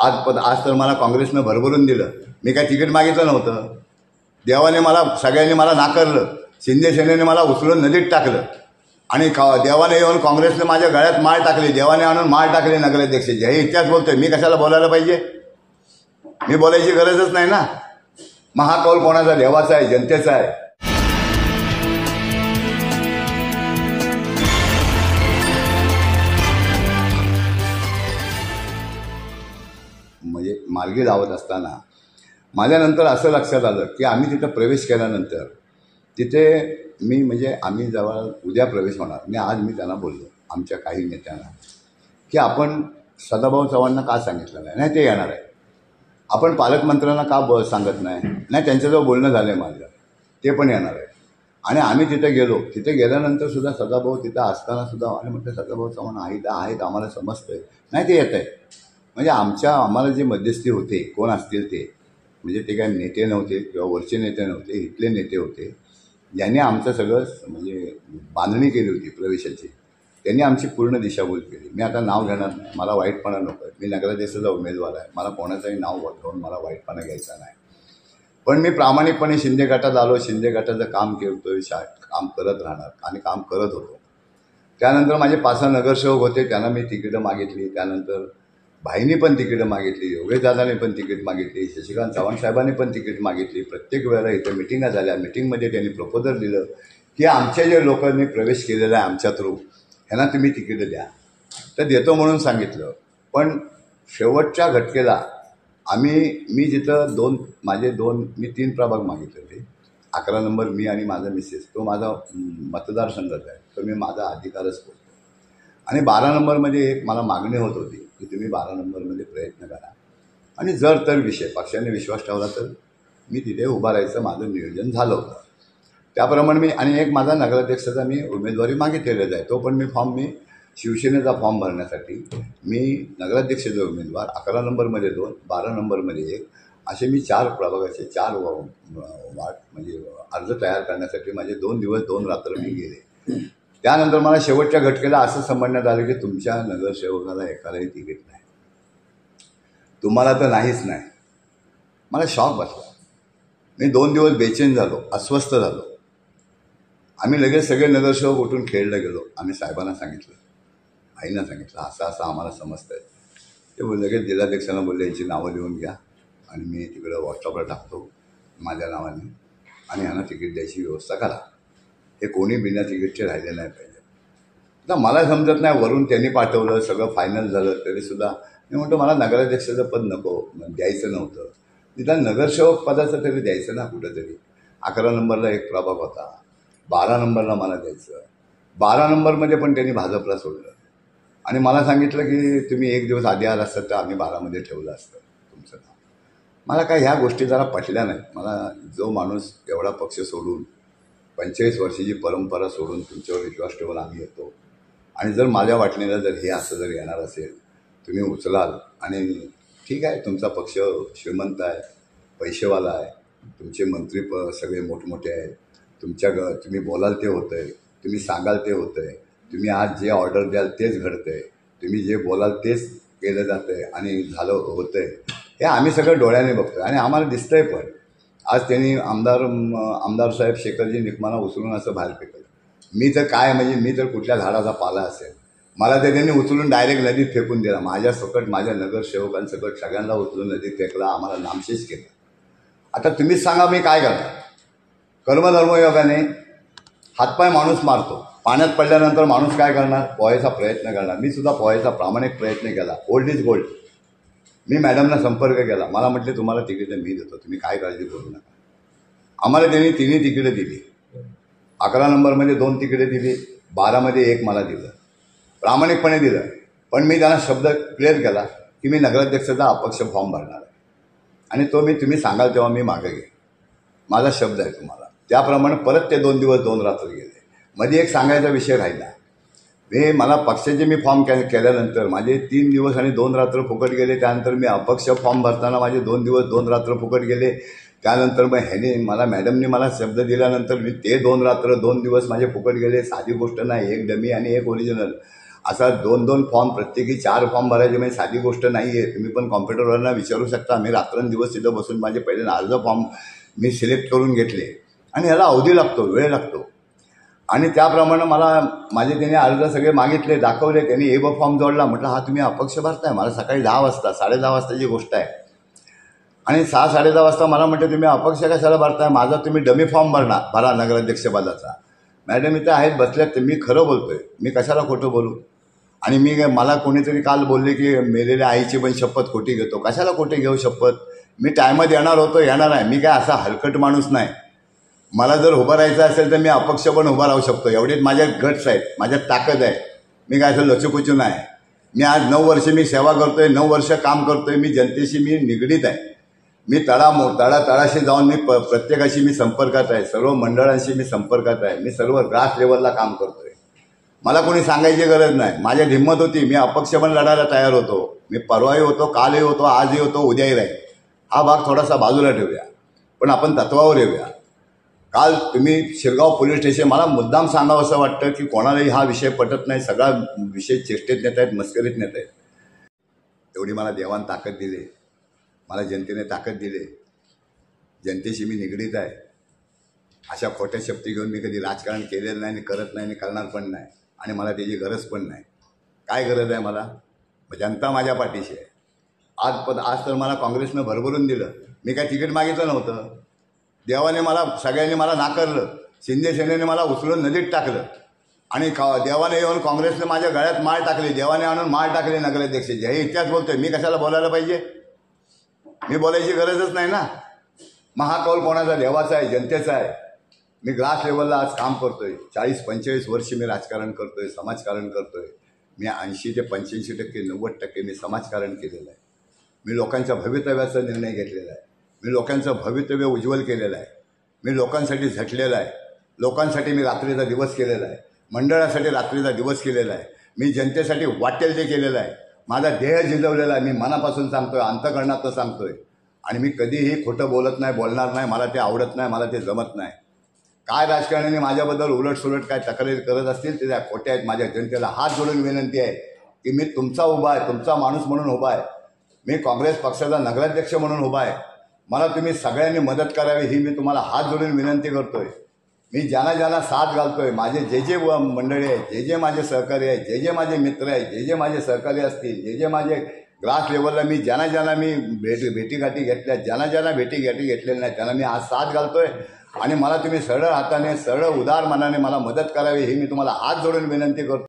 आज तर मला काँग्रेसनं भरभरून दिलं. मी काय तिकीट मागितलं नव्हतं. देवाने मला, सगळ्यांनी मला नाकारलं. शिंदे सेनेने मला उचलून नदीत टाकलं आणि देवाने येऊन काँग्रेसने माझ्या गळ्यात माळ टाकली. देवाने आणून माळ टाकली नगराध्यक्षाची. हे इतिहास बोलतोय. मी कशाला बोलायला पाहिजे? मी बोलायची गरजच नाही ना. महाकौल कोणाचा? देवाचा आहे, जनतेचा आहे. म्हणजे मार्गी लावत असताना माझ्यानंतर असं लक्षात आलं की आम्ही तिथं प्रवेश केल्यानंतर तिथे आम्ही जेव्हा उद्या प्रवेश होणार, आज मी त्यांना बोललो आमच्या काही नेत्यांना की आपण सदाभाऊ चव्हाणांना का सांगितलं नाही ते येणार आहे. आपण पालकमंत्र्यांना का सांगत नाही त्यांच्याजवळ बोलणं झालं आहे माझं, ते पण येणार आहे. आणि आम्ही तिथे गेलो. तिथे गेल्यानंतर सुद्धा सदाभाऊ तिथं असताना सुद्धा आणि म्हटलं सदाभाऊ चव्हाण आहेत आम्हाला समजतंय. नाही ते येत आहे. म्हणजे आम्हाला जे मध्यस्थी होते कोण असतील ते, म्हणजे ते काय नेते नव्हते किंवा वरचे नेते नव्हते, इथले नेते होते ज्यांनी आमचं सगळं बांधणी केली होती प्रवेशाची. त्यांनी आमची पूर्ण दिशाभूल केली. मी आता नाव घेणार नाही, मला वाईटपणा नको आहे. मी नगराध्यक्षाचा उमेदवार आहे. मला कोणाचंही नाव घेऊन मला वाईटपणा घ्यायचा नाही. पण मी प्रामाणिकपणे शिंदे गटात आलो. शिंदे गटाचं काम करतोय, काम करत राहणार आणि काम करत होतो. त्यानंतर माझे 5 नगरसेवक होते, त्यांना मी तिकीटं मागितली. त्यानंतर भाईनी पण तिकीटं मागितली, योगेशदादांनी पण तिकीट मागितली, शशिकांत चव्हाण साहेबांनी पण तिकीट मागितली. प्रत्येक वेळेला इथे मिटिंगा झाल्या. मिटिंगमध्ये त्यांनी प्रपोजल दिलं की आमच्या जे लोकांनी प्रवेश केलेला आहे आमच्या थ्रू ह्यांना तुम्ही तिकीटं द्या. तर देतो म्हणून सांगितलं. पण शेवटच्या घटकेला मी जिथं मी 3 प्रभाग मागितले होते. 11 नंबर मी आणि माझा मिसेस, तो माझा मतदारसंघाचा आहे, तो मी माझा अधिकारच करतो. आणि 12 नंबरमध्ये एक मला मागणी होत होती की तुम्ही 12 नंबरमध्ये प्रयत्न करा आणि जर तर पक्षाने विश्वास ठेवला तर मी तिथे उभा राहायचं माझं नियोजन झालं होतं. त्याप्रमाणे आणि एक माझा नगराध्यक्षाचा मी उमेदवारी मागितलेलाच आहे. तो पण मी शिवसेनेचा फॉर्म भरण्यासाठी मी नगराध्यक्षाचा उमेदवार 11 नंबरमध्ये 2, 12 नंबरमध्ये 1 असे मी 4 प्रभागाचे 4 अर्ज तयार करण्यासाठी माझे 2 दिवस 2 रात्र मी गेले. त्यानंतर मला शेवटच्या घटकेला असं समजण्यात आलं की तुमच्या नगरसेवकाला एकालाही तिकीट नाही, तुम्हाला तर नाहीच नाही. मला शॉक बसला. मी 2 दिवस बेचैन झालो, अस्वस्थ झालो. आम्ही लगेच सगळे नगरसेवक उठून खेळला गेलो. आम्ही साहेबांना सांगितलं, आईना सांगितलं असं आम्हाला समजतंय. ते लगेच जिल्हाध्यक्षांना बोलले यांची नावं लिहून घ्या आणि मी तिकडं व्हॉट्सअपला टाकतो माझ्या नावाने आणि यांना तिकीट द्यायची व्यवस्था करा. हे कोणी बिना तिकीटचे राहिले नाही पाहिजे. आता मला समजत नाही, वरून त्यांनी पाठवलं, सगळं फायनल झालं तरीसुद्धा मी म्हणतो मला नगराध्यक्षाचं पद नको, द्यायचं नव्हतं. निदान नगरसेवक पदाचं तरी द्यायचं ना कुठंतरी. 11 नंबरला एक प्रभाग होता, 12 नंबरला मला द्यायचं. 12 नंबरमध्ये पण त्यांनी भाजपला सोडलं आणि मला सांगितलं की तुम्ही 1 दिवस आधी आला असतात तर आम्ही 12मध्ये ठेवलं असतं तुमचं नाव. मला काय ह्या गोष्टी जरा पटल्या नाहीत. मला जो माणूस एवढा पक्ष सोडून 45 वर्षाची परंपरा सोडून तुमच्यावर विश्वास ठेवून आम्ही येतो आणि जर माझ्या वाटणीला जर हे असं जर येणार असेल तुम्ही उचलाल आणि ठीक आहे तुमचा पक्ष श्रीमंत आहे, पैसेवाला आहे, तुमचे मंत्री सगळे मोठमोठे आहेत, तुम्ही बोलाल ते होतं आहे, तुम्ही सांगाल ते होतं आहे, तुम्ही आज जे ऑर्डर द्याल तेच घडतं आहे, तुम्ही जे बोलाल तेच केलं जातं आहे आणि झालं होतं आहे. हे आम्ही सगळं डोळ्याने बघतो आणि आम्हाला दिसतंय. पण आज त्यांनी आमदार साहेब शेखरजी निकमाना उचलून असं बाहेर फेकलं. मी तर काय मी तर कुठल्या झाडाचा पाला असेल, मला तर त्यांनी उचलून डायरेक्ट नदीत फेकून दिला. माझ्यासकट माझ्या नगरसेवकांसकट सगळ्यांना उचलून नदीत फेकला, आम्हाला नामशेष केलं. आता तुम्हीच सांगा मी काय करणार. कर्मधर्मयोगाने हातपाय माणूस मारतो, पाण्यात पडल्यानंतर माणूस काय करणार, पोहायचा प्रयत्न करणार. मी सुद्धा पोहायचा प्रामाणिक प्रयत्न केला. Old is gold. मी मॅडमना संपर्क केला. मला म्हटले तुम्हाला तिकीटं मी देतो, तुम्ही काय काळजी करू नका. आम्हाला त्यांनी 3 तिकीटं दिली. 11 नंबरमध्ये 2 तिकीटं दिली, 12मध्ये 1 मला दिलं, प्रामाणिकपणे दिलं. पण मी त्यांना शब्द क्लिअर केला की मी नगराध्यक्षाचा अपक्ष फॉर्म भरणार आहे आणि तो तुम्ही सांगाल तेव्हा मी मागे घेईन. माझा शब्द आहे तुम्हाला. त्याप्रमाणे परत ते 2 दिवस 2 रात्र गेले. मध्ये एक सांगायचा विषय राहिला. मला पक्षाचे मी फॉर्म केल्यानंतर माझे 3 दिवस आणि 2 रात्र फुकट गेले. त्यानंतर मी अपक्ष फॉर्म भरताना माझे 2 दिवस 2 रात्र फुकट गेले. त्यानंतर मग मॅडमनी मला शब्द दिल्यानंतर मी ते 2 रात्र 2 दिवस माझे फुकट गेले. साधी गोष्ट नाही. 1 डमी आणि 1 ओरिजिनल. असा 2-2 फॉर्म प्रत्येकी 4 फॉर्म भरायचे म्हणजे साधी गोष्ट नाही आहे. तुम्ही पण कॉम्प्युटरवरनं विचारू शकता. मी रात्रंदिवस तिथं बसून माझे पहिले अर्ज फॉर्म मी सिलेक्ट करून घेतले आणि ह्याला अवधी लागतो, वेळ लागतो. आणि त्याप्रमाणे माझे त्यांनी अर्ज सगळे मागितले, दाखवले. त्यांनी ए ब फॉर्म जोडला. म्हटलं हा तुम्ही अपक्ष भरताय. मला सकाळी 10 वाजता 10:30 वाजताची गोष्ट आहे आणि 6-10:30 वाजता मला म्हटलं तुम्ही अपक्ष कशाला भरताय, माझा तुम्ही डमी फॉर्म भरा नगराध्यक्षपदाचा. मॅडम इथं आहेत बसल्यात, मी खरं बोलतोय, मी कशाला खोटं बोलू. आणि मला कोणीतरी काल बोलले की मेलेल्या आईची पण शपथ खोटी घेतो. कशाला खोटी घेऊ शपथ. मी टायमात येणार होतो, येणार आहे. मी काय असा हलकट माणूस नाही. मला जर उभं राहायचं असेल तर मी अपक्ष पण उभा राहू शकतो. एवढेच माझ्यात गट्स आहेत, माझ्यात ताकद आहे. मी काय असं लचूपुचू नाही. मी आज 9 वर्ष मी सेवा करतोय, 9 वर्ष काम करतोय. मी जनतेशी मी निगडीत आहे. मी तळाशी जाऊन मी प्रत्येकाशी मी संपर्कात आहे. सर्व मंडळांशी मी संपर्कात आहे. मी सर्व ग्रास लेवलला काम करतोय. मला कोणी सांगायची गरज नाही. माझ्यात हिंमत होती. मी अपक्ष पण लढायला तयार होतो. मी परवाही होतो, कालही होतो, आजही होतो, उद्याही राहील. हा भाग थोडासा बाजूला ठेवूया, पण आपण तत्वावर येऊया. काल तुम्ही शिरगाव पोलीस स्टेशन, मला मुद्दाम सांगावं असं वाटतं की कोणालाही हा विषय पटत नाही. सगळा विषय चेष्टेत नेत आहेत, मस्करीत नेत आहेत. एवढी मला देवान ताकद दिली, मला जनतेने ताकद दिली. जनतेशी मी निगडीत आहे. अशा खोट्या शब्दी घेऊन मी कधी राजकारण केलेलं नाही आणि करत नाही आणि करणार पण नाही. आणि मला त्याची गरज पण नाही. काय गरज आहे मला. जनता माझ्या पाठीशी आहे. आज तर मला काँग्रेसनं भरभरून दिलं. मी काय तिकीट मागितलं नव्हतं. देवाने सगळ्यांनी मला नाकारलं. शिंदे सेनेने मला उचलून नदीत टाकलं आणि देवाने येऊन काँग्रेसने माझ्या गळ्यात माळ टाकली. देवाने आणून माळ टाकली नगराध्यक्षाची. हे इतिहास बोलतोय. मी कशाला बोलायला पाहिजे. मी बोलायची गरजच नाही ना. महाकौल कोणाचा, देवाचा आहे, जनतेचा आहे. मी ग्रास लेवलला आज काम करतोय. 40-45 वर्ष मी राजकारण करतोय, समाजकारण करतोय. मी 80 ते 85% 90% मी समाजकारण केलेलं आहे. मी लोकांच्या भवितव्याचा निर्णय घेतलेला आहे. मी लोकांचं भवितव्य उज्ज्वल केलेलं आहे. मी लोकांसाठी झटलेलं आहे. लोकांसाठी मी रात्रीचा दिवस केलेला आहे. मंडळासाठी रात्रीचा दिवस केलेला आहे. मी जनतेसाठी वाटेल ते केलेलं आहे. माझा देह झिजवलेला आहे. मी मनापासून सांगतोय, अंतःकरणातून सांगतोय. आणि मी कधीही खोटं बोलत नाही, बोलणार नाही. मला ते आवडत नाही, मला ते जमत नाही. काय राजकारण्यांनी माझ्याबद्दल उलटसुलट काय तक्रारी करत असतील ते त्या खोट्या आहेत. माझ्या जनतेला हात जोडून विनंती आहे की मी तुमचा उभा आहे, तुमचा माणूस म्हणून उभा आहे. मी काँग्रेस पक्षाचा नगराध्यक्ष म्हणून उभा आहे. मला तुम्ही सगळ्यांनी मदत करावी ही मी तुम्हाला हात जोडून विनंती करतोय. मी ज्यांना साथ घालतोय, माझे जे मंडळी आहेत, जे माझे सहकारी आहेत, जे माझे मित्र आहेत, जे माझे सहकारी असतील, जे माझे ग्रास लेवलला मी ज्यांना मी भेटीगाठी घेतल्या, ज्यांना भेटीगाठी घेतलेल्या नाही त्यांना मी आज साथ घालतोय. आणि मला तुम्ही सरळ हाताने, सरळ उदार मनाने मला मदत करावी ही मी तुम्हाला हात जोडून विनंती करतो.